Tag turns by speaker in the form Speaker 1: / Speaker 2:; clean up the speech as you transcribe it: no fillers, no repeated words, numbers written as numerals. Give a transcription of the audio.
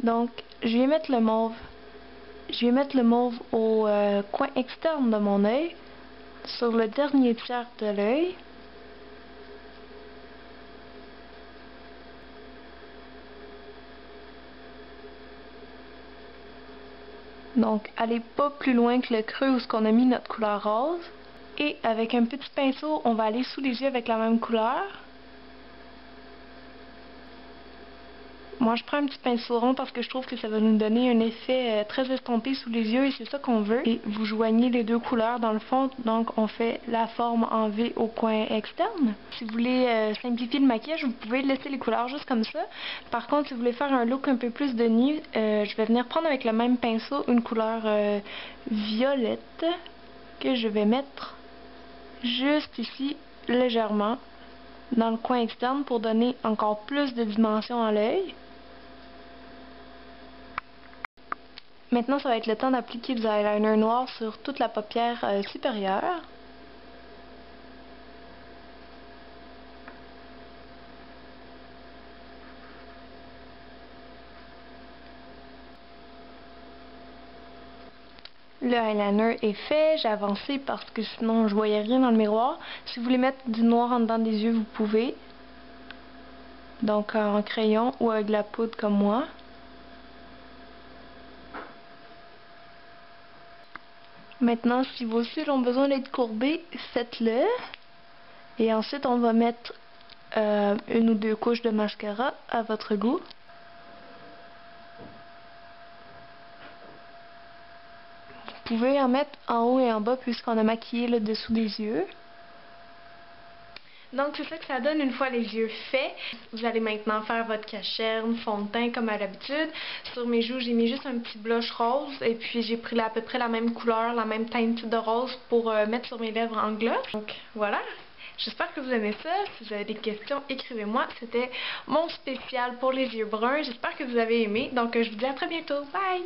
Speaker 1: Donc, je vais mettre le mauve. Je vais mettre le mauve au coin externe de mon œil, sur le dernier tiers de l'œil. Donc, allez pas plus loin que le creux où on a mis notre couleur rose. Et avec un petit pinceau, on va aller sous les yeux avec la même couleur. Moi, je prends un petit pinceau rond parce que je trouve que ça va nous donner un effet très estompé sous les yeux et c'est ça qu'on veut. Et vous joignez les deux couleurs dans le fond, donc on fait la forme en V au coin externe. Si vous voulez simplifier le maquillage, vous pouvez laisser les couleurs juste comme ça. Par contre, si vous voulez faire un look un peu plus de nuit, je vais venir prendre avec le même pinceau une couleur violette que je vais mettre juste ici, légèrement, dans le coin externe pour donner encore plus de dimension à l'œil. Maintenant, ça va être le temps d'appliquer du eyeliner noir sur toute la paupière supérieure. Le eyeliner est fait, j'ai avancé parce que sinon je voyais rien dans le miroir. Si vous voulez mettre du noir en dedans des yeux, vous pouvez. Donc en crayon ou avec de la poudre comme moi. Maintenant, si vos cils ont besoin d'être courbés, faites-le. Et ensuite, on va mettre une ou deux couches de mascara à votre goût. Vous pouvez en mettre en haut et en bas puisqu'on a maquillé le dessous des yeux. Donc c'est ça que ça donne une fois les yeux faits. Vous allez maintenant faire votre cacherne, fond de teint comme à l'habitude. Sur mes joues, j'ai mis juste un petit blush rose et puis j'ai pris à peu près la même couleur, la même teinte de rose pour mettre sur mes lèvres en gloss. Donc voilà. J'espère que vous aimez ça. Si vous avez des questions, écrivez-moi. C'était mon spécial pour les yeux bruns. J'espère que vous avez aimé. Donc je vous dis à très bientôt. Bye!